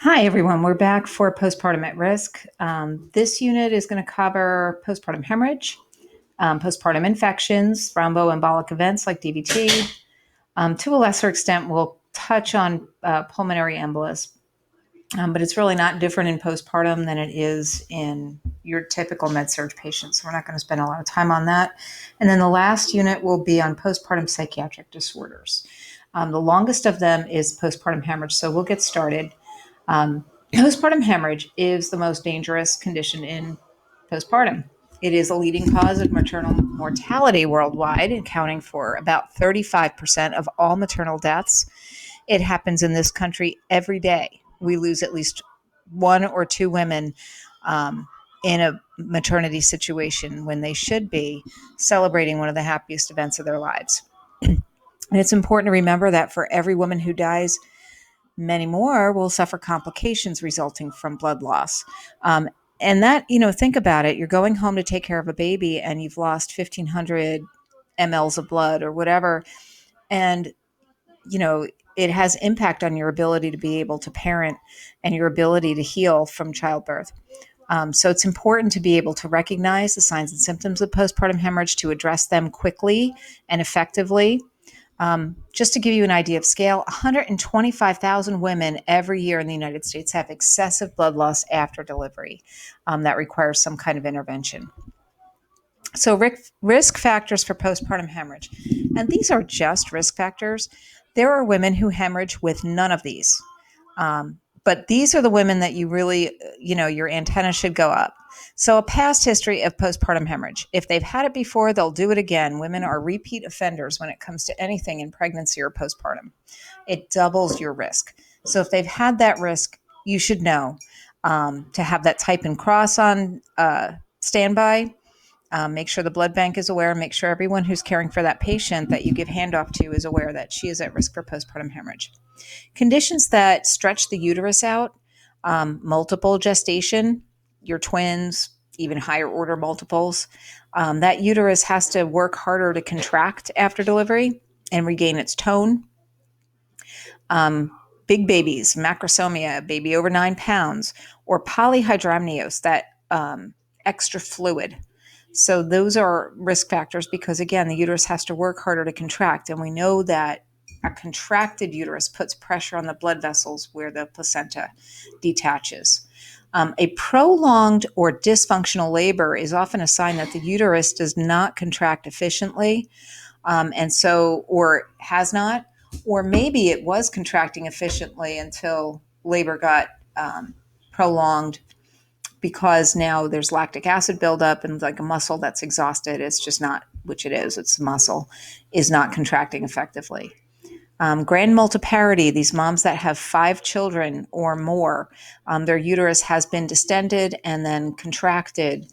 Hi, everyone. We're back for postpartum at risk. This unit is going to cover postpartum hemorrhage, postpartum infections, thromboembolic events like DVT. To a lesser extent, we'll touch on pulmonary embolus, but it's really not different in postpartum than it is in your typical med-surg patient. So we're not going to spend a lot of time on that. And then the last unit will be on postpartum psychiatric disorders. The longest of them is postpartum hemorrhage. So we'll get started. Postpartum hemorrhage is the most dangerous condition in postpartum. It is a leading cause of maternal mortality worldwide, accounting for about 35% of all maternal deaths. It happens in this country every day. We lose at least one or two women in a maternity situation when they should be celebrating one of the happiest events of their lives. And it's important to remember that for every woman who dies, many more will suffer complications resulting from blood loss. And that, think about it. You're going home to take care of a baby and you've lost 1,500 mLs of blood or whatever. And, it has impact on your ability to be able to parent and your ability to heal from childbirth. So it's important to be able to recognize the signs and symptoms of postpartum hemorrhage to address them quickly and effectively. Just to give you an idea of scale, 125,000 women every year in the United States have excessive blood loss after delivery that requires some kind of intervention. So risk factors for postpartum hemorrhage. And these are just risk factors. There are women who hemorrhage with none of these. But these are the women that you really, your antenna should go up. So a past history of postpartum hemorrhage. If they've had it before, they'll do it again. Women are repeat offenders when it comes to anything in pregnancy or postpartum. It doubles your risk. So if they've had that risk, you should know to have that type and cross on standby. Make sure the blood bank is aware. Make sure everyone who's caring for that patient that you give handoff to is aware that she is at risk for postpartum hemorrhage. Conditions that stretch the uterus out, multiple gestation, your twins, even higher order multiples. That uterus has to work harder to contract after delivery and regain its tone. Big babies, macrosomia, baby over 9 pounds, or polyhydramnios, that extra fluid. So those are risk factors because, again, the uterus has to work harder to contract. And we know that a contracted uterus puts pressure on the blood vessels where the placenta detaches. A prolonged or dysfunctional labor is often a sign that the uterus does not contract efficiently, or has not, or maybe it was contracting efficiently until labor got prolonged, because now there's lactic acid buildup and like a muscle that's exhausted. It's just not, which it is, it's the muscle, is not contracting effectively. Grand multiparity, these moms that have 5 children or more, their uterus has been distended and then contracted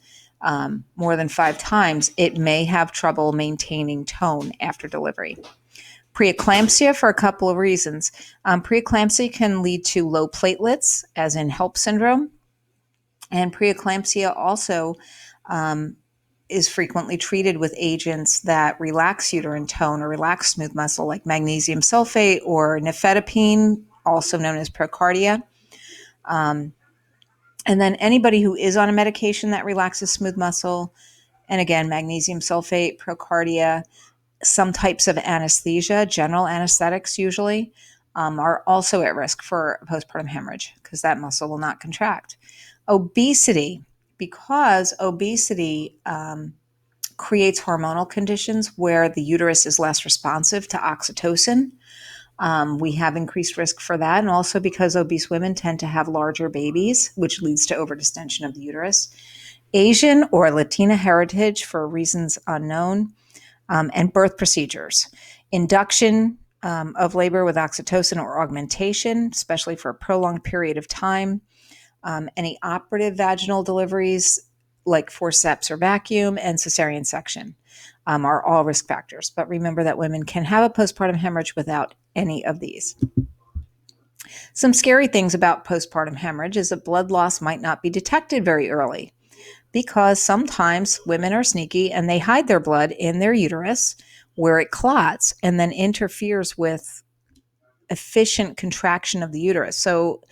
more than 5 times. It may have trouble maintaining tone after delivery. Preeclampsia for a couple of reasons. Preeclampsia can lead to low platelets, as in HELP syndrome. And preeclampsia also is frequently treated with agents that relax uterine tone or relax smooth muscle, like magnesium sulfate or nifedipine, also known as Procardia. And then anybody who is on a medication that relaxes smooth muscle, and again, magnesium sulfate, Procardia, some types of anesthesia, general anesthetics usually, are also at risk for postpartum hemorrhage because that muscle will not contract. Obesity, because obesity creates hormonal conditions where the uterus is less responsive to oxytocin. We have increased risk for that, and also because obese women tend to have larger babies, which leads to overdistension of the uterus. Asian or Latina heritage for reasons unknown, and birth procedures. Induction of labor with oxytocin or augmentation, especially for a prolonged period of time. Any operative vaginal deliveries like forceps or vacuum, and cesarean section are all risk factors. But remember that women can have a postpartum hemorrhage without any of these. Some scary things about postpartum hemorrhage is that blood loss might not be detected very early because sometimes women are sneaky and they hide their blood in their uterus where it clots and then interferes with efficient contraction of the uterus. So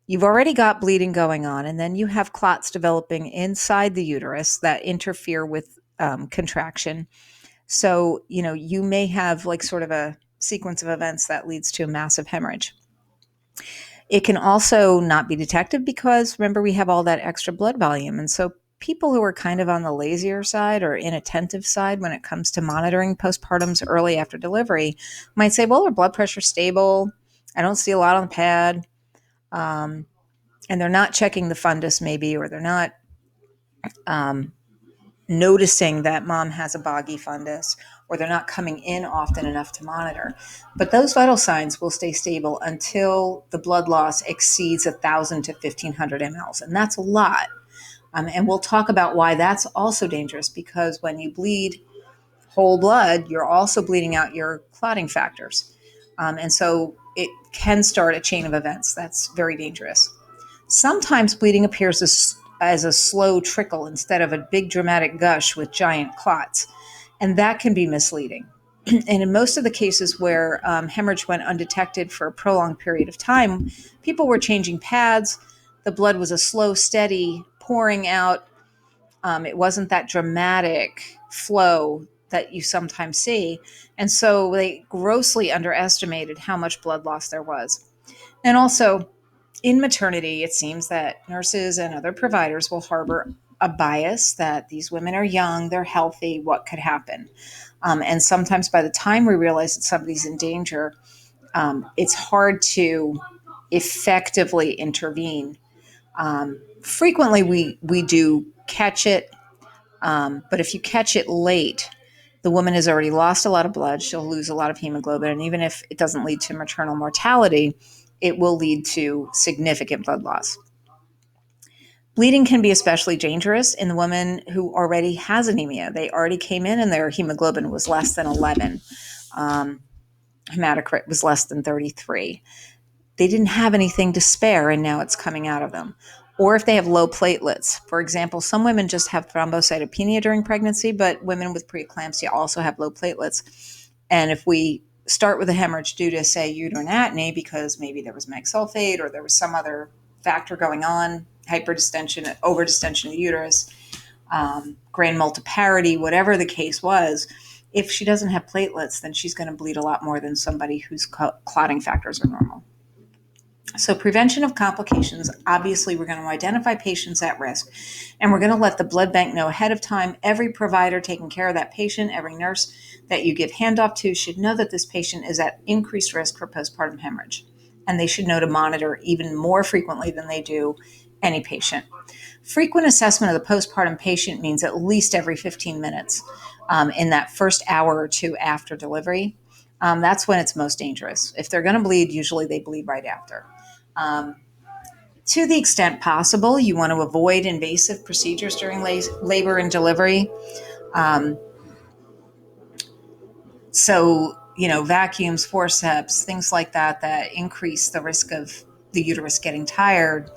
you've already got bleeding going on, and then you have clots developing inside the uterus that interfere with contraction. So, you may have like sort of a sequence of events that leads to a massive hemorrhage. It can also not be detected because remember, we have all that extra blood volume. And so people who are kind of on the lazier side or inattentive side when it comes to monitoring postpartums early after delivery might say, well, their blood pressure's stable. I don't see a lot on the pad. Um, and they're not checking the fundus maybe, or they're not um, noticing that mom has a boggy fundus, or they're not coming in often enough to monitor. But those vital signs will stay stable until the blood loss exceeds 1,000 to 1,500 mLs. And that's a lot. And we'll talk about why that's also dangerous, because when you bleed whole blood, you're also bleeding out your clotting factors. And so it can start a chain of events that's very dangerous. Sometimes bleeding appears as a slow trickle instead of a big dramatic gush with giant clots, and that can be misleading. And in most of the cases where hemorrhage went undetected for a prolonged period of time, people were changing pads. The blood was a slow, steady pouring out. It wasn't that dramatic flow that you sometimes see. And so they grossly underestimated how much blood loss there was. And also, in maternity, it seems that nurses and other providers will harbor a bias that these women are young, they're healthy, what could happen? And sometimes by the time we realize that somebody's in danger, it's hard to effectively intervene. Frequently, we do catch it, but if you catch it late, the woman has already lost a lot of blood. She'll lose a lot of hemoglobin. And even if it doesn't lead to maternal mortality, it will lead to significant blood loss. Bleeding can be especially dangerous in the woman who already has anemia. They already came in and their hemoglobin was less than 11. Hematocrit was less than 33. They didn't have anything to spare, and now it's coming out of them. Or if they have low platelets. For example, some women just have thrombocytopenia during pregnancy, but women with preeclampsia also have low platelets. And if we start with a hemorrhage due to, say, uterine atony, because maybe there was MEG sulfate or there was some other factor going on, hyperdistension, overdistension of the uterus, grain multiparity, whatever the case was, if she doesn't have platelets, then she's going to bleed a lot more than somebody whose clotting factors are normal. So prevention of complications, obviously we're going to identify patients at risk, and we're going to let the blood bank know ahead of time. Every provider taking care of that patient, every nurse that you give handoff to should know that this patient is at increased risk for postpartum hemorrhage, and they should know to monitor even more frequently than they do any patient. Frequent assessment of the postpartum patient means at least every 15 minutes in that first hour or two after delivery. That's when it's most dangerous. If they're going to bleed, usually they bleed right after. To the extent possible, you want to avoid invasive procedures during labor and delivery. Vacuums, forceps, things like that, that increase the risk of the uterus getting tired.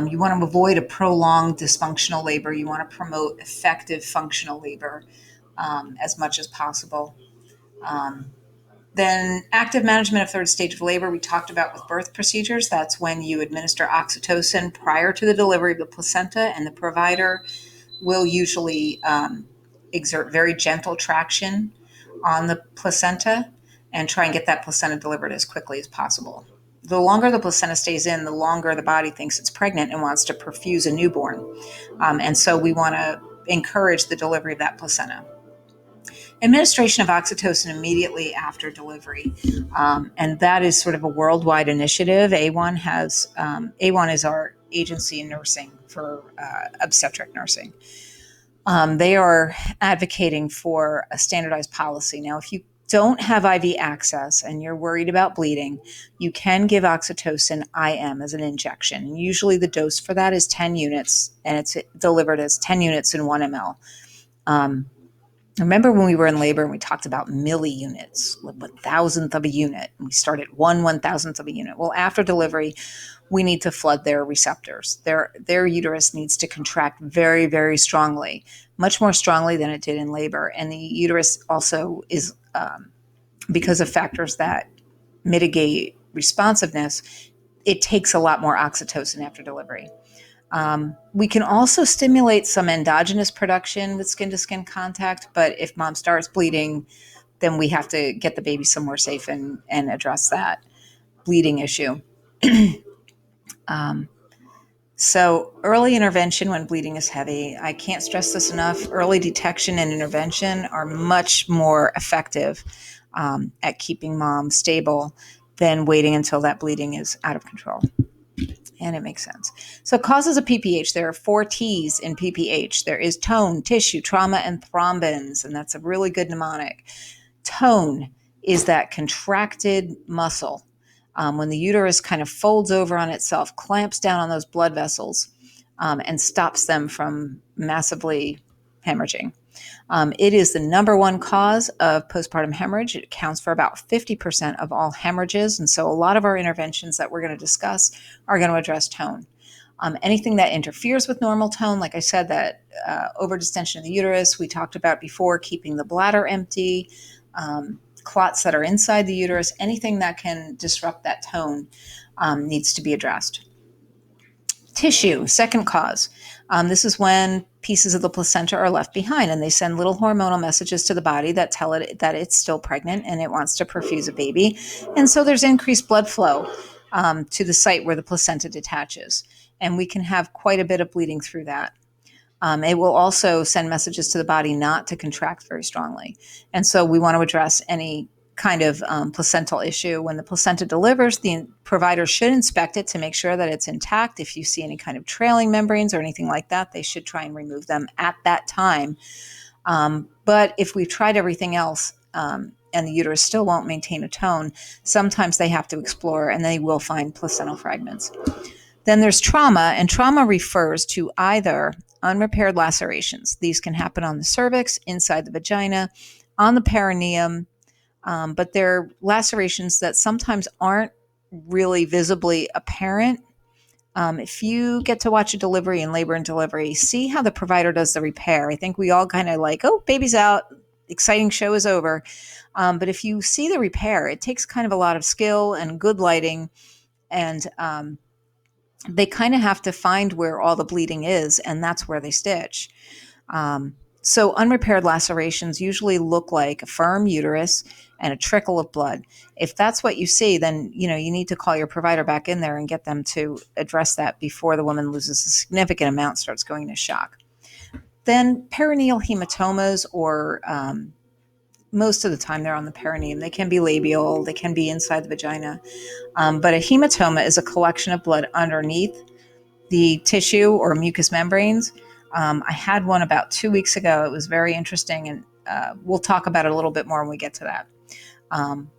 You want to avoid a prolonged dysfunctional labor. You want to promote effective functional labor as much as possible. Then active management of third stage of labor, we talked about with birth procedures. That's when you administer oxytocin prior to the delivery of the placenta, and the provider will usually exert very gentle traction on the placenta and try and get that placenta delivered as quickly as possible. The longer the placenta stays in, the longer the body thinks it's pregnant and wants to perfuse a newborn. And so we want to encourage the delivery of that placenta. Administration of oxytocin immediately after delivery, and that is sort of a worldwide initiative. A1 is our agency in nursing for obstetric nursing. They are advocating for a standardized policy. Now, if you don't have IV access and you're worried about bleeding, you can give oxytocin IM as an injection. Usually the dose for that is 10 units, and it's delivered as 10 units in 1 ml. Remember when we were in labor and we talked about milliunits, 1,000th of a unit, and we start at 1/1,000th of a unit. Well, after delivery, we need to flood their receptors. Their uterus needs to contract very, very strongly, much more strongly than it did in labor. And the uterus also is, because of factors that mitigate responsiveness, it takes a lot more oxytocin after delivery. We can also stimulate some endogenous production with skin-to-skin contact, but if mom starts bleeding, then we have to get the baby somewhere safe and address that bleeding issue. So early intervention when bleeding is heavy, I can't stress this enough, early detection and intervention are much more effective at keeping mom stable than waiting until that bleeding is out of control. And it makes sense. So causes of PPH, there are 4 T's in PPH. There is tone, tissue, trauma, and thrombins, and that's a really good mnemonic. Tone is that contracted muscle. When the uterus kind of folds over on itself, clamps down on those blood vessels, and stops them from massively hemorrhaging. It is the number one cause of postpartum hemorrhage. It accounts for about 50% of all hemorrhages. And so a lot of our interventions that we're going to discuss are going to address tone. Anything that interferes with normal tone, like I said, that overdistension of the uterus, we talked about before, keeping the bladder empty, clots that are inside the uterus, anything that can disrupt that tone needs to be addressed. Tissue, second cause. This is when pieces of the placenta are left behind and they send little hormonal messages to the body that tell it that it's still pregnant and it wants to perfuse a baby. And so there's increased blood flow to the site where the placenta detaches. And we can have quite a bit of bleeding through that. It will also send messages to the body not to contract very strongly. And so we want to address any kind of placental issue. When the placenta delivers, the provider should inspect it to make sure that it's intact. If you see any kind of trailing membranes or anything like that, they should try and remove them at that time. But if we've tried everything else and the uterus still won't maintain a tone, sometimes they have to explore and they will find placental fragments. Then there's trauma, and trauma refers to either unrepaired lacerations. These can happen on the cervix, inside the vagina, on the perineum, but they're lacerations that sometimes aren't really visibly apparent. If you get to watch a delivery and labor and delivery, see how the provider does the repair. I think we all kind of like, oh, baby's out, exciting show is over. But if you see the repair, it takes kind of a lot of skill and good lighting, and they kind of have to find where all the bleeding is, and that's where they stitch. So unrepaired lacerations usually look like a firm uterus and a trickle of blood. If that's what you see, then you need to call your provider back in there and get them to address that before the woman loses a significant amount, starts going into shock. Then perineal hematomas, or most of the time they're on the perineum. They can be labial, they can be inside the vagina. But a hematoma is a collection of blood underneath the tissue or mucous membranes. I had one about 2 weeks ago. It was very interesting, and we'll talk about it a little bit more when we get to that.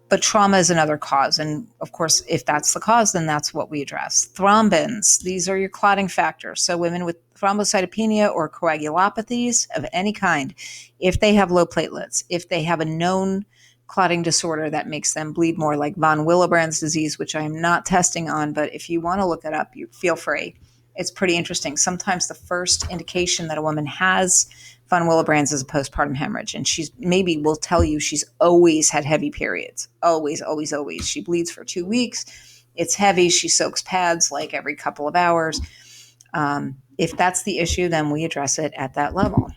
But trauma is another cause. And of course, if that's the cause, then that's what we address. Thrombins, these are your clotting factors. So women with thrombocytopenia or coagulopathies of any kind, if they have low platelets, if they have a known clotting disorder that makes them bleed more, like von Willebrand's disease, which I am not testing on, but if you want to look it up, you feel free. It's pretty interesting. Sometimes the first indication that a woman has von Willebrand's is a postpartum hemorrhage, and she's maybe will tell you she's always had heavy periods. Always, always, always. She bleeds for 2 weeks. It's heavy. She soaks pads like every couple of hours. If that's the issue, then we address it at that level.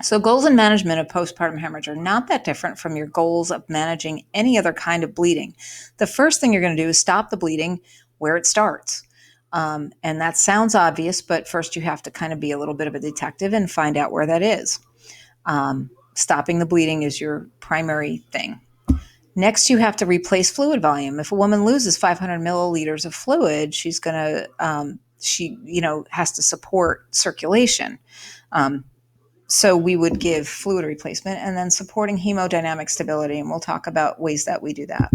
So goals and management of postpartum hemorrhage are not that different from your goals of managing any other kind of bleeding. The first thing you're going to do is stop the bleeding where it starts. And that sounds obvious, but first you have to kind of be a little bit of a detective and find out where that is. Stopping the bleeding is your primary thing. Next, you have to replace fluid volume. If a woman loses 500 milliliters of fluid, she's going to, has to support circulation. So we would give fluid replacement and then supporting hemodynamic stability. And we'll talk about ways that we do that.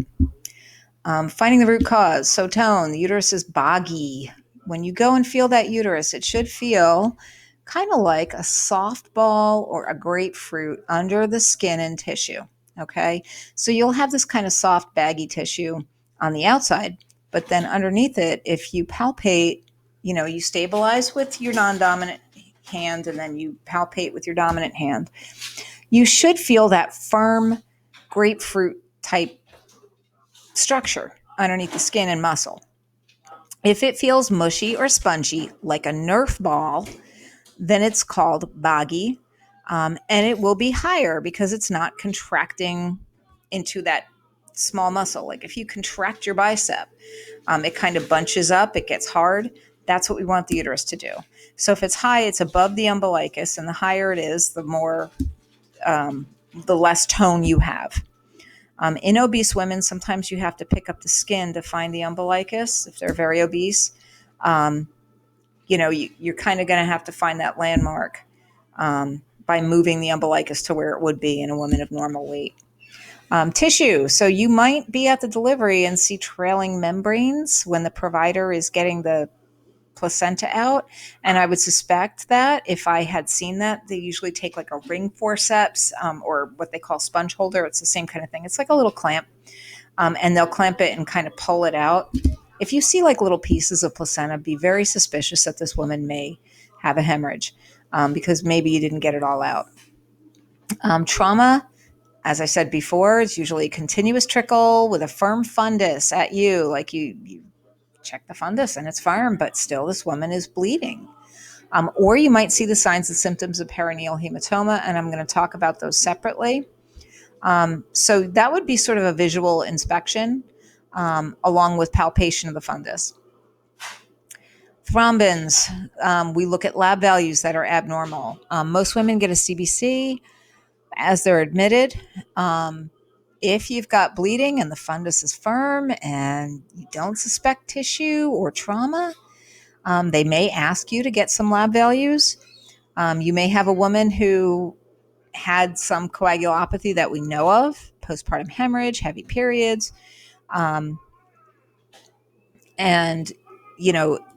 Finding the root cause. So tone, the uterus is boggy. When you go and feel that uterus, it should feel kind of like a softball or a grapefruit under the skin and tissue. Okay. So you'll have this kind of soft, baggy tissue on the outside, but then underneath it, if you palpate, you stabilize with your non-dominant hand and then you palpate with your dominant hand, you should feel that firm grapefruit type structure underneath the skin and muscle. If it feels mushy or spongy, like a Nerf ball, then it's called boggy. And it will be higher because it's not contracting into that small muscle. Like if you contract your bicep, it kind of bunches up, it gets hard. That's what we want the uterus to do. So if it's high, it's above the umbilicus, and the higher it is, the less tone you have. In obese women, sometimes you have to pick up the skin to find the umbilicus if they're very obese. Um, you're kind of going to have to find that landmark by moving the umbilicus to where it would be in a woman of normal weight. Tissue. So you might be at the delivery and see trailing membranes when the provider is getting the placenta out. And I would suspect that if I had seen that, they usually take like a ring forceps or what they call sponge holder. It's the same kind of thing. It's like a little clamp, and they'll clamp it and kind of pull it out. If you see like little pieces of placenta, be very suspicious that this woman may have a hemorrhage because maybe you didn't get it all out. Trauma, as I said before, is usually a continuous trickle with a firm fundus at you. Like you check the fundus and it's firm, but still this woman is bleeding. Or you might see the signs and symptoms of perineal hematoma, and I'm going to talk about those separately. So that would be sort of a visual inspection along with palpation of the fundus. Thrombins, we look at lab values that are abnormal. Most women get a CBC as they're admitted. If you've got bleeding and the fundus is firm and you don't suspect tissue or trauma, they may ask you to get some lab values. You may have a woman who had some coagulopathy that we know of, postpartum hemorrhage, heavy periods. And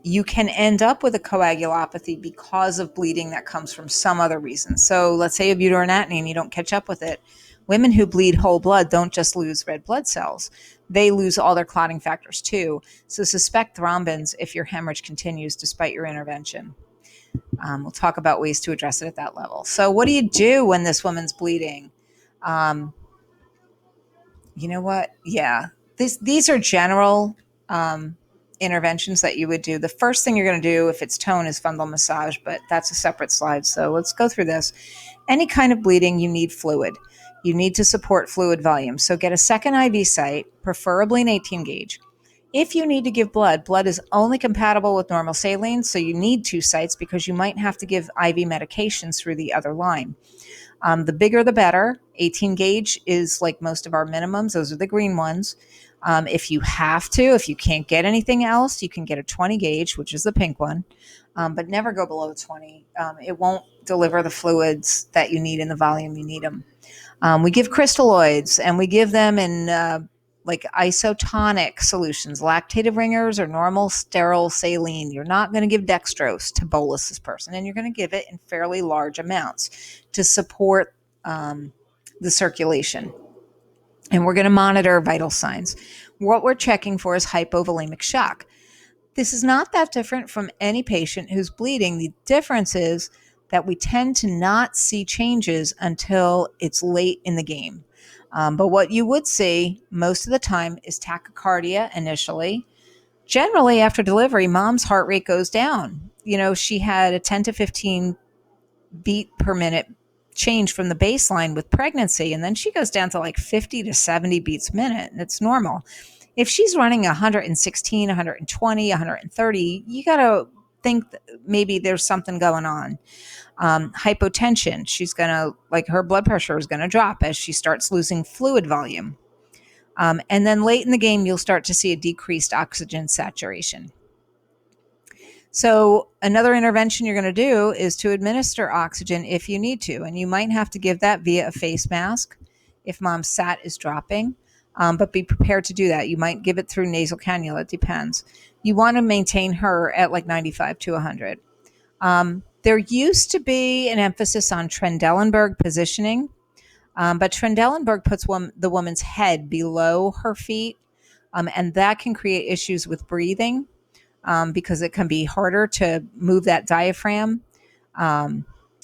you can end up with a coagulopathy because of bleeding that comes from some other reason. So let's say you have uterine atony and you don't catch up with it. Women who bleed whole blood don't just lose red blood cells. They lose all their clotting factors too. So suspect thrombins if your hemorrhage continues despite your intervention. We'll talk about ways to address it at that level. So what do you do when this woman's bleeding? You know what? Yeah, these are general interventions that you would do. The first thing you're going to do if it's tone is fundal massage, but that's a separate slide. So let's go through this. Any kind of bleeding, you need fluid. You need to support fluid volume. So get a second IV site, preferably an 18 gauge. If you need to give blood, blood is only compatible with normal saline, so you need two sites because you might have to give IV medications through the other line. The bigger the better. 18 gauge is like most of our minimums. Those are the green ones. If you have to, if you can't get anything else, you can get a 20 gauge, which is the pink one, but never go below 20. It won't deliver the fluids that you need in the volume you need them. We give crystalloids, and we give them in like isotonic solutions, lactated ringers or normal sterile saline. You're not going to give dextrose to bolus this person, and you're going to give it in fairly large amounts to support the circulation. And we're going to monitor vital signs. What we're checking for is hypovolemic shock. This is not that different from any patient who's bleeding. The difference is that we tend to not see changes until it's late in the game. But what you would see most of the time is tachycardia initially. Generally, after delivery, mom's heart rate goes down. She had a 10 to 15 beat per minute change from the baseline with pregnancy, and then she goes down to like 50 to 70 beats a minute, and it's normal. If she's running 116, 120, 130, you got to think maybe there's something going on. Hypotension, she's going to, like, her blood pressure is going to drop as she starts losing fluid volume. And then late in the game, you'll start to see a decreased oxygen saturation. So another intervention you're going to do is to administer oxygen if you need to, and you might have to give that via a face mask if mom's sat is dropping, but be prepared to do that. You might give it through nasal cannula. It depends. You want to maintain her at like 95 to 100. There used to be an emphasis on Trendelenburg positioning, but Trendelenburg puts the woman's head below her feet, and that can create issues with breathing. Because it can be harder to move that diaphragm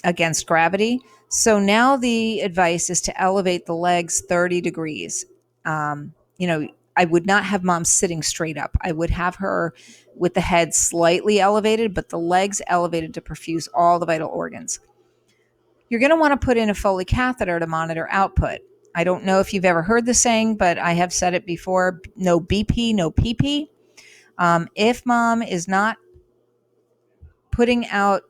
against gravity. So now the advice is to elevate the legs 30 degrees. I I would not have mom sitting straight up. I would have her with the head slightly elevated, but the legs elevated to perfuse all the vital organs. You're going to want to put in a Foley catheter to monitor output. I don't know if you've ever heard the saying, but I have said it before: no BP, no PP. If mom is not putting out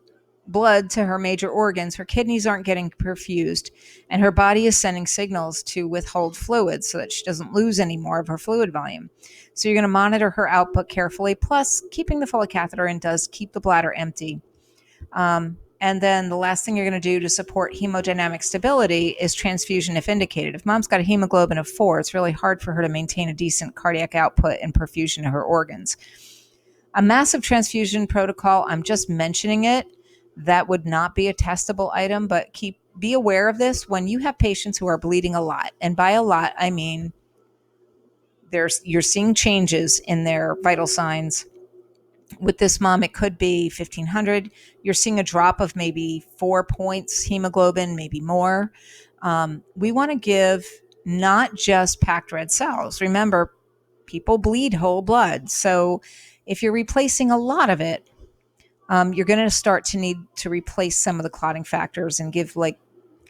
blood to her major organs, her kidneys aren't getting perfused, and her body is sending signals to withhold fluids so that she doesn't lose any more of her fluid volume. So you're going to monitor her output carefully. Plus, keeping the Foley catheter in does keep the bladder empty. And then the last thing you're going to do to support hemodynamic stability is transfusion if indicated. If mom's got a hemoglobin of 4, it's really hard for her to maintain a decent cardiac output and perfusion to her organs. A massive transfusion protocol, I'm just mentioning it. That would not be a testable item, but be aware of this when you have patients who are bleeding a lot. And by a lot, I mean you're seeing changes in their vital signs. With this mom, it could be 1,500. You're seeing a drop of maybe 4 points hemoglobin, maybe more. We want to give not just packed red cells. Remember, people bleed whole blood. So if you're replacing a lot of it, you're going to start to need to replace some of the clotting factors and give like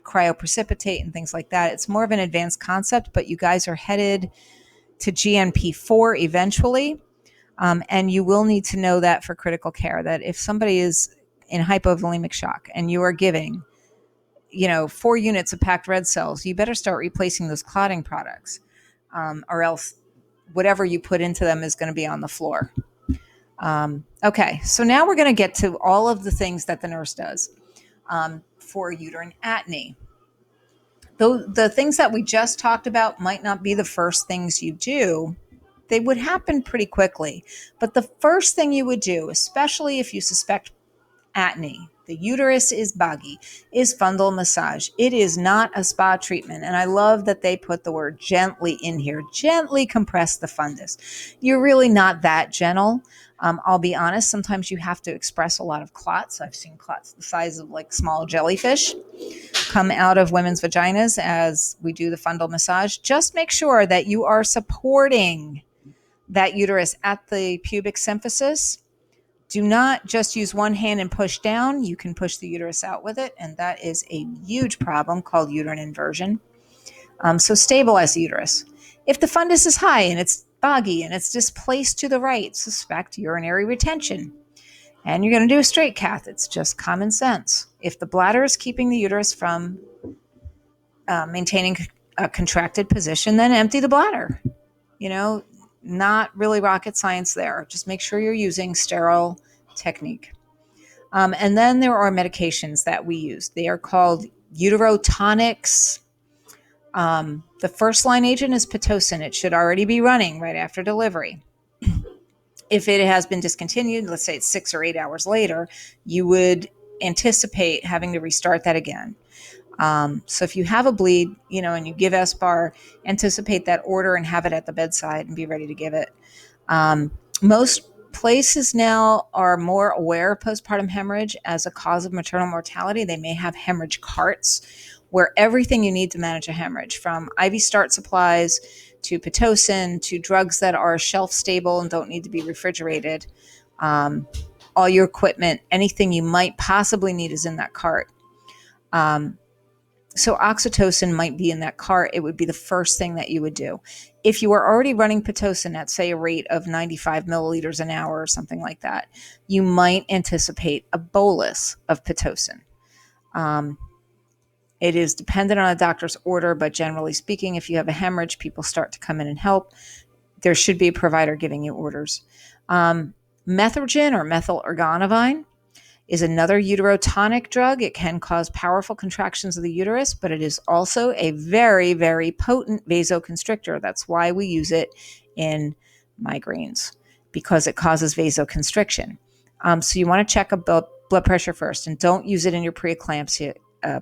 cryoprecipitate and things like that. It's more of an advanced concept, but you guys are headed to GNP4 eventually. And you will need to know that for critical care, that if somebody is in hypovolemic shock and you are giving, 4 units of packed red cells, you better start replacing those clotting products, or else whatever you put into them is going to be on the floor. Okay, so now we're going to get to all of the things that the nurse does for uterine atony. The things that we just talked about might not be the first things you do. They would happen pretty quickly. But the first thing you would do, especially if you suspect atony, the uterus is boggy, is fundal massage. It is not a spa treatment. And I love that they put the word gently in here. Gently compress the fundus. You're really not that gentle. I'll be honest, sometimes you have to express a lot of clots. I've seen clots the size of like small jellyfish come out of women's vaginas as we do the fundal massage. Just make sure that you are supporting that uterus at the pubic symphysis. Do not just use one hand and push down. You can push the uterus out with it, and that is a huge problem called uterine inversion. So stabilize the uterus. If the fundus is high and it's boggy and it's displaced to the right, suspect urinary retention. And you're going to do a straight cath. It's just common sense. If the bladder is keeping the uterus from maintaining a contracted position, then empty the bladder. Not really rocket science there. Just make sure you're using sterile technique. And then there are medications that we use. They are called uterotonics. The first line agent is Pitocin. It should already be running right after delivery. If it has been discontinued, let's say it's 6 or 8 hours later, you would anticipate having to restart that again. So if you have a bleed, and you give SBAR, anticipate that order and have it at the bedside and be ready to give it. Most places now are more aware of postpartum hemorrhage as a cause of maternal mortality. They may have hemorrhage carts where everything you need to manage a hemorrhage, from IV start supplies to Pitocin to drugs that are shelf stable and don't need to be refrigerated. All your equipment, anything you might possibly need is in that cart. So oxytocin might be in that cart. It would be the first thing that you would do. If you are already running Pitocin at, say, a rate of 95 milliliters an hour or something like that, you might anticipate a bolus of Pitocin. It is dependent on a doctor's order, but generally speaking, if you have a hemorrhage, people start to come in and help. There should be a provider giving you orders. Methergin or methyl ergonovine is another uterotonic drug. It can cause powerful contractions of the uterus, but it is also a very, very potent vasoconstrictor. That's why we use it in migraines, because it causes vasoconstriction. So you want to check a blood pressure first, and don't use it in your preeclampsia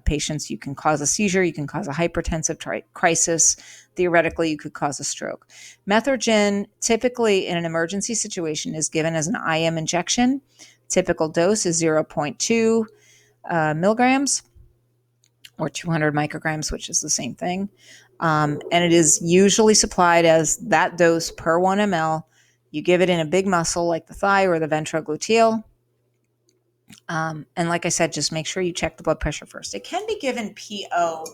patients. You can cause a seizure. You can cause a hypertensive crisis. Theoretically, you could cause a stroke. Methergin, typically in an emergency situation, is given as an IM injection. Typical dose is 0.2 milligrams or 200 micrograms, which is the same thing. And it is usually supplied as that dose per 1 ml. You give it in a big muscle like the thigh or the ventrogluteal. And like I said, just make sure you check the blood pressure first. It can be given PO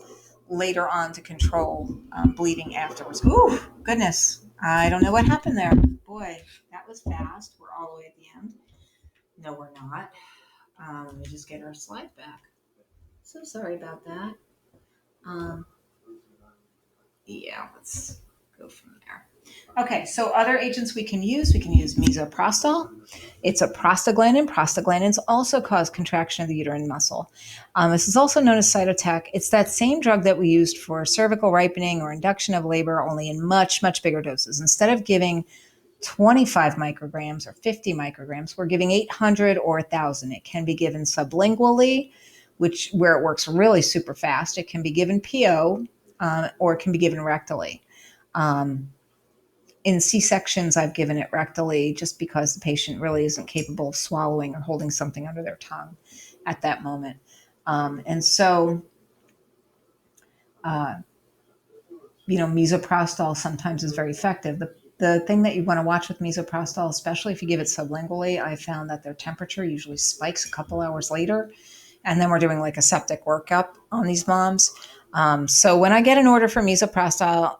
later on to control bleeding afterwards. Ooh, goodness. I don't know what happened there. Boy, that was fast. We're all the way at the end. No, we're not. Let me just get our slide back. So sorry about that. Yeah, let's go from there. Okay, so other agents we can use misoprostol. It's a prostaglandin. Prostaglandins also cause contraction of the uterine muscle. This is also known as cytotec. It's that same drug that we used for cervical ripening or induction of labor, only in much, much bigger doses. Instead of giving 25 micrograms or 50 micrograms, we're giving 800 or 1,000. It can be given sublingually, where it works really super fast. It can be given PO, or it can be given rectally. In C-sections, I've given it rectally just because the patient really isn't capable of swallowing or holding something under their tongue at that moment. Misoprostol sometimes is very effective. The thing that you want to watch with misoprostol, especially if you give it sublingually, I found that their temperature usually spikes a couple hours later. And then we're doing like a septic workup on these moms. So when I get an order for misoprostol,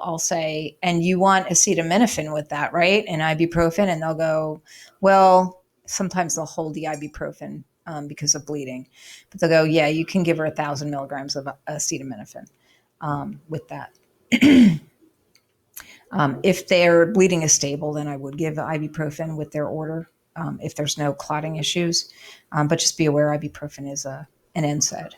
I'll say, and you want acetaminophen with that, right? And ibuprofen. And they'll go, well, sometimes they'll hold the ibuprofen because of bleeding. But they'll go, yeah, you can give her 1,000 milligrams of acetaminophen with that. If their bleeding is stable, then I would give ibuprofen with their order if there's no clotting issues. But just be aware ibuprofen is an NSAID.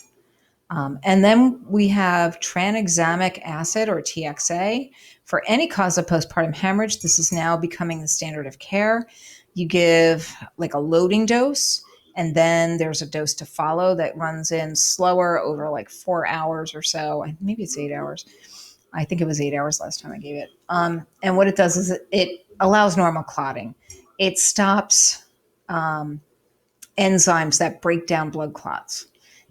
And then we have tranexamic acid, or TXA, for any cause of postpartum hemorrhage. This is now becoming the standard of care. You give like a loading dose, and then there's a dose to follow that runs in slower over like 4 hours or so. Maybe it's 8 hours. I think it was 8 hours last time I gave it. And what it does is it allows normal clotting. It stops enzymes that break down blood clots.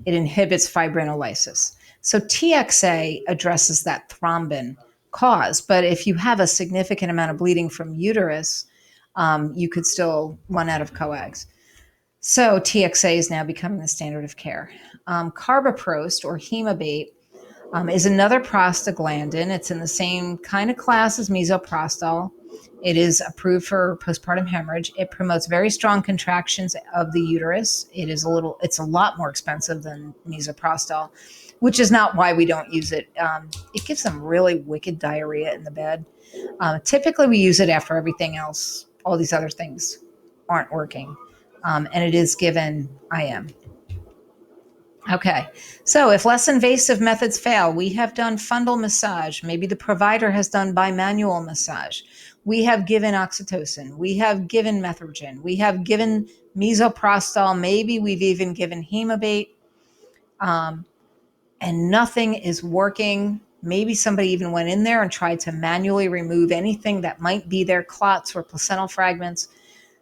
It inhibits fibrinolysis. So TXA addresses that thrombin cause. But if you have a significant amount of bleeding from uterus, you could still run out of coags. So TXA is now becoming the standard of care. Carbaprost, or Hemabate, is another prostaglandin. It's in the same kind of class as misoprostol. It is approved for postpartum hemorrhage. It promotes very strong contractions of the uterus. It's a lot more expensive than misoprostol, which is not why we don't use it. It gives them really wicked diarrhea in the bed. Typically, we use it after everything else. All these other things aren't working. And it is given IM. Okay, so if less invasive methods fail, we have done fundal massage. Maybe the provider has done bimanual massage. We have given oxytocin. We have given Metrogen. We have given misoprostol. Maybe we've even given Hemabate. And nothing is working. Maybe somebody even went in there and tried to manually remove anything that might be their clots or placental fragments.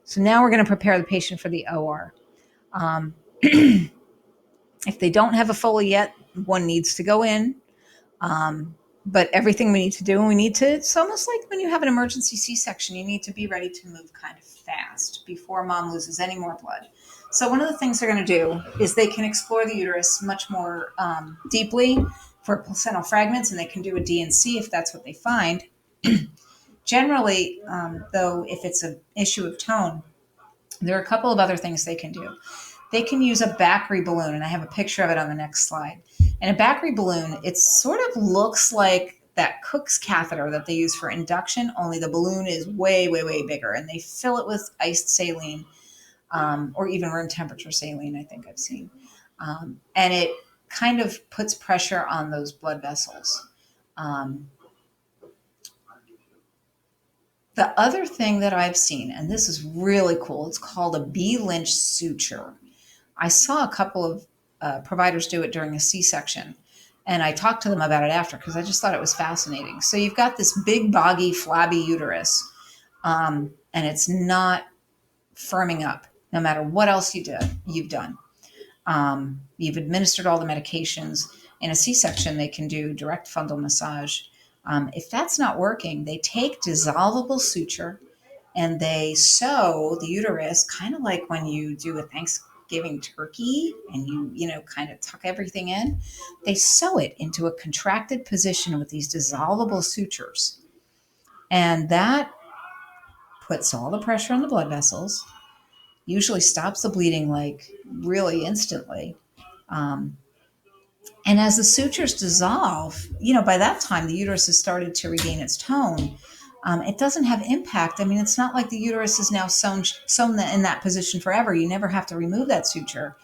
So now we're going to prepare the patient for the OR. If they don't have a Foley yet, one needs to go in. But everything we need to do, it's almost like when you have an emergency C-section, you need to be ready to move kind of fast before mom loses any more blood. So one of the things they're going to do is they can explore the uterus much more deeply for placental fragments, and they can do a D&C if that's what they find. Generally, though, if it's an issue of tone, there are a couple of other things they can do. They can use a Bacri balloon, and I have a picture of it on the next slide. And a Bacri balloon, it sort of looks like that Cook's catheter that they use for induction, only the balloon is way, way, way bigger. And they fill it with iced saline, or even room temperature saline, I think I've seen. And it kind of puts pressure on those blood vessels. The other thing that I've seen, and this is really cool, it's called a B. Lynch suture. I saw a couple of providers do it during a C-section, and I talked to them about it after because I just thought it was fascinating. So you've got this big, boggy, flabby uterus, and it's not firming up no matter what else you've done. You've administered all the medications, In a C-section, they can do direct fundal massage. If that's not working, they take dissolvable suture and they sew the uterus, kind of like when you do a Thanksgiving turkey and you kind of tuck everything in. They sew it into a contracted position with these dissolvable sutures. And that puts all the pressure on the blood vessels, usually stops the bleeding like really instantly. Um, and as the sutures dissolve, by that time the uterus has started to regain its tone. It doesn't have impact. I mean, it's not like the uterus is now sewn in that position forever. You never have to remove that suture.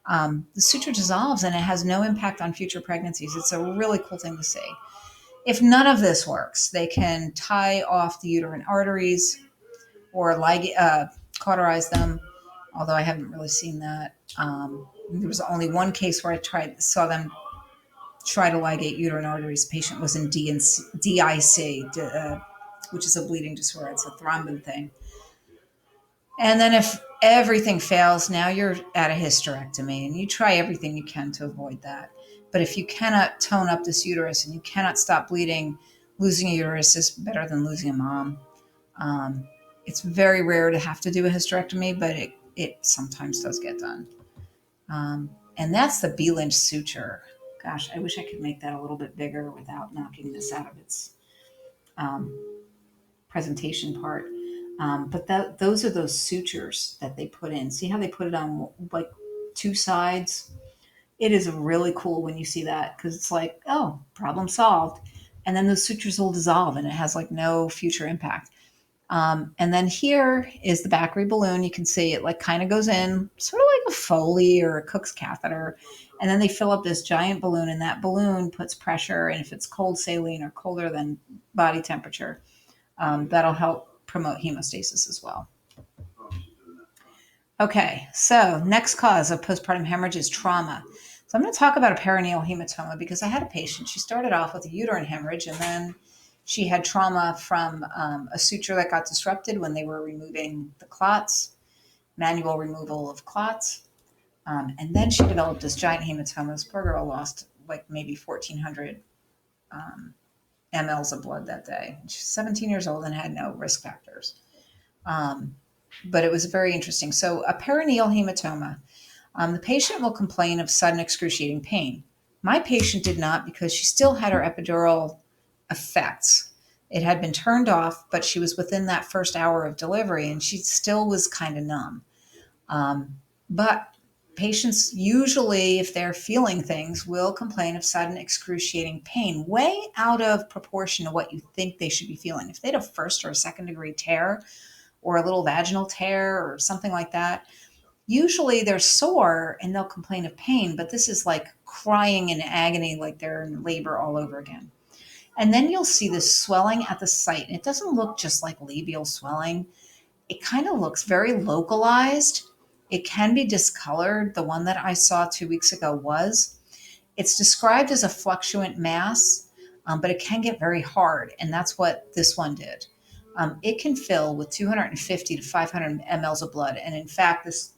The suture dissolves and it has no impact on future pregnancies. It's a really cool thing to see. If none of this works, they can tie off the uterine arteries or cauterize them, although I haven't really seen that. There was only one case where saw them try to ligate uterine arteries. The patient was in DIC, which is a bleeding disorder. It's a thrombin thing. And then if everything fails, now you're at a hysterectomy, and you try everything you can to avoid that. But if you cannot tone up this uterus and you cannot stop bleeding, losing a uterus is better than losing a mom. It's very rare to have to do a hysterectomy, but it sometimes does get done. And that's the B-Lynch suture. Gosh, I wish I could make that a little bit bigger without knocking this out of its presentation part. But those are those sutures that they put in. See how they put it on like two sides? It is really cool when you see that, because it's like, oh, problem solved. And then those sutures will dissolve and it has like no future impact. And then here is the Bacary balloon. You can see it like kind of goes in sort of like a Foley or a Cook's catheter. And then they fill up this giant balloon, and that balloon puts pressure. And if it's cold saline or colder than body temperature, that'll help promote hemostasis as well. Okay, so next cause of postpartum hemorrhage is trauma. So I'm going to talk about a perineal hematoma because I had a patient. She started off with a uterine hemorrhage, and then she had trauma from a suture that got disrupted when they were removing the clots, manual removal of clots. And then she developed this giant hematoma. This poor girl lost like maybe 1,400 mLs of blood that day. She's 17 years old and had no risk factors. But it was very interesting. So a perineal hematoma, the patient will complain of sudden excruciating pain. My patient did not, because she still had her epidural effects. It had been turned off, but she was within that first hour of delivery and she still was kind of numb. But patients usually, if they're feeling things, will complain of sudden excruciating pain, way out of proportion to what you think they should be feeling. If they had a first or a second degree tear or a little vaginal tear or something like that, usually they're sore and they'll complain of pain, but this is like crying in agony, like they're in labor all over again. And then you'll see this swelling at the site. And it doesn't look just like labial swelling. It kind of looks very localized. It can be discolored. The one that I saw 2 weeks ago was. It's described as a fluctuant mass, but it can get very hard. And that's what this one did. It can fill with 250 to 500 mLs of blood. And in fact, this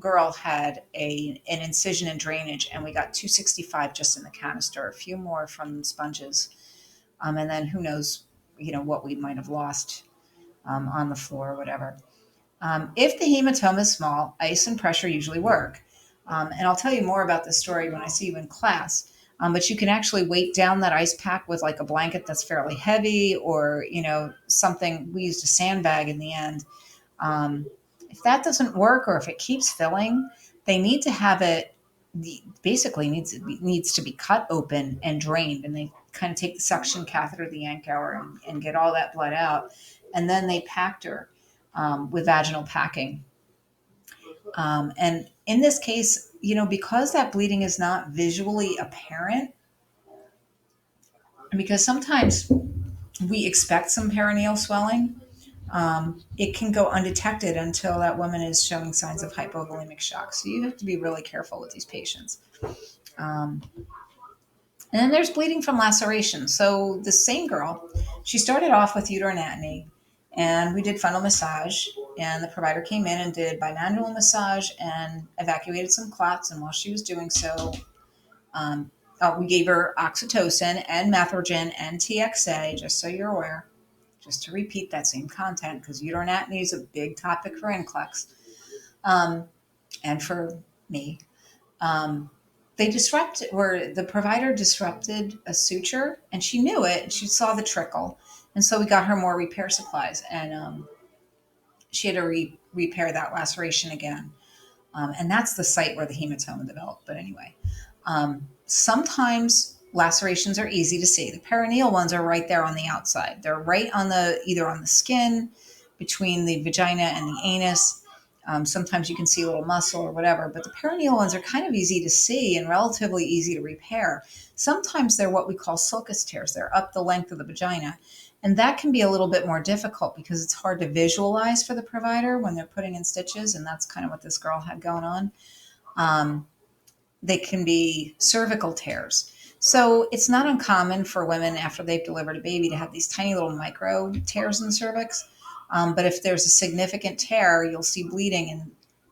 girl had an incision and drainage, and we got 265 just in the canister, a few more from sponges. And then who knows, what we might have lost on the floor or whatever. If the hematoma is small, ice and pressure usually work. And I'll tell you more about this story when I see you in class. But you can actually weight down that ice pack with like a blanket that's fairly heavy, or, something. We used a sandbag in the end. If that doesn't work, or if it keeps filling, they need to have it, basically needs to be cut open and drained. And they kind of take the suction catheter, the Yankauer, and get all that blood out. And then they packed her with vaginal packing. And in this case, because that bleeding is not visually apparent, because sometimes we expect some perineal swelling, it can go undetected until that woman is showing signs of hypovolemic shock. So you have to be really careful with these patients. And then there's bleeding from laceration. So the same girl, she started off with uterine atony, and we did fundal massage, and the provider came in and did bimanual massage and evacuated some clots. And while she was doing so, We gave her oxytocin and methotrexate and TXA, just so you're aware, just to repeat that same content, because uterine atony is a big topic for NCLEX and for me. They disrupted, or the provider disrupted a suture, and she knew it, and she saw the trickle. And so we got her more repair supplies, and she had to repair that laceration again. And that's the site where the hematoma developed. But anyway, sometimes lacerations are easy to see. The perineal ones are right there on the outside. They're right on either on the skin, between the vagina and the anus. Sometimes you can see a little muscle or whatever, but the perineal ones are kind of easy to see and relatively easy to repair. Sometimes they're what we call sulcus tears. They're up the length of the vagina. And that can be a little bit more difficult because it's hard to visualize for the provider when they're putting in stitches, and that's kind of what this girl had going on. They can be cervical tears. So it's not uncommon for women after they've delivered a baby to have these tiny little micro tears in the cervix. But if there's a significant tear, you'll see bleeding, and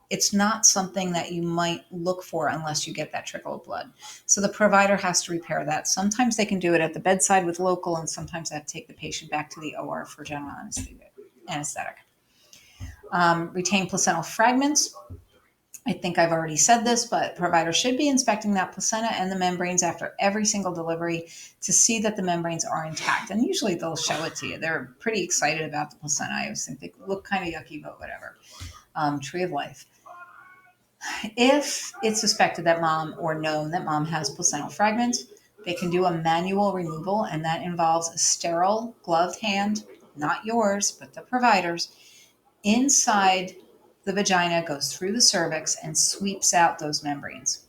it's not something that you might look for unless you get that trickle of blood. So the provider has to repair that. Sometimes they can do it at the bedside with local, and sometimes they have to take the patient back to the OR for general anesthetic. Retain placental fragments. I think I've already said this, but providers should be inspecting that placenta and the membranes after every single delivery to see that the membranes are intact. And usually they'll show it to you. They're pretty excited about the placenta. I always think they look kind of yucky, but whatever. Tree of life. If it's suspected that mom, or known that mom, has placental fragments, they can do a manual removal, and that involves a sterile gloved hand, not yours, but the provider's, inside the vagina, goes through the cervix and sweeps out those membranes.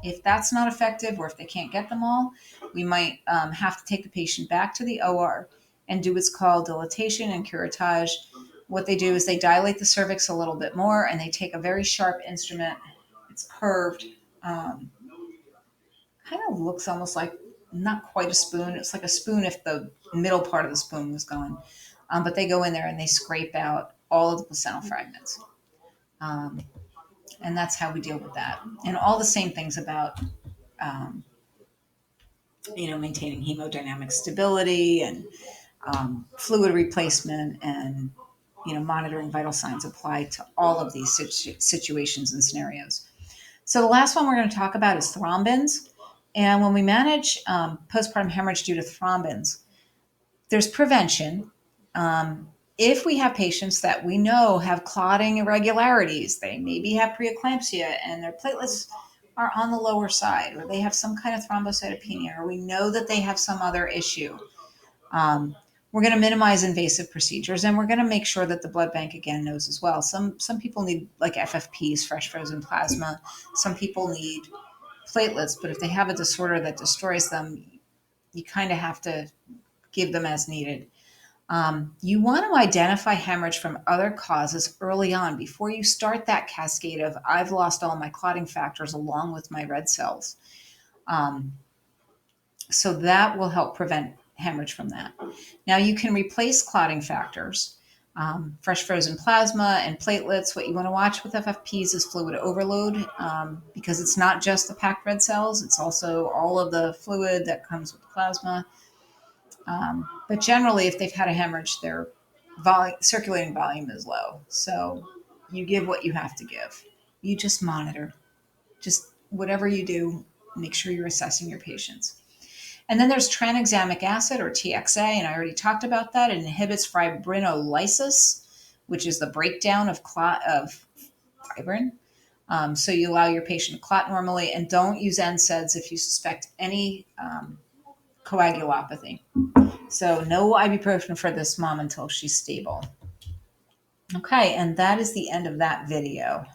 If that's not effective, or if they can't get them all, we might have to take the patient back to the OR and do what's called dilatation and curettage. What they do is they dilate the cervix a little bit more, and they take a very sharp instrument. It's curved, kind of looks almost like, not quite a spoon. It's like a spoon if the middle part of the spoon was gone. But they go in there and they scrape out all of the placental fragments. And that's how we deal with that. And all the same things about, maintaining hemodynamic stability and fluid replacement and, monitoring vital signs apply to all of these situations and scenarios. So the last one we're going to talk about is thrombins. And when we manage postpartum hemorrhage due to thrombins, there's prevention. If we have patients that we know have clotting irregularities, they maybe have preeclampsia and their platelets are on the lower side, or they have some kind of thrombocytopenia, or we know that they have some other issue, we're going to minimize invasive procedures, and we're going to make sure that the blood bank, again, knows as well. Some people need like FFPs, fresh frozen plasma. Some people need platelets, but if they have a disorder that destroys them, you kind of have to give them as needed. You want to identify hemorrhage from other causes early on before you start that cascade of I've lost all my clotting factors along with my red cells. So that will help prevent hemorrhage from that. Now you can replace clotting factors, fresh frozen plasma and platelets. What you want to watch with FFPs is fluid overload, because it's not just the packed red cells, it's also all of the fluid that comes with plasma. But generally, if they've had a hemorrhage, their circulating volume is low. So you give what you have to give. You just monitor. Just whatever you do, make sure you're assessing your patients. And then there's tranexamic acid, or TXA, and I already talked about that. It inhibits fibrinolysis, which is the breakdown of fibrin. So you allow your patient to clot normally, and don't use NSAIDs if you suspect any coagulopathy. So no ibuprofen for this mom until she's stable. Okay, and that is the end of that video.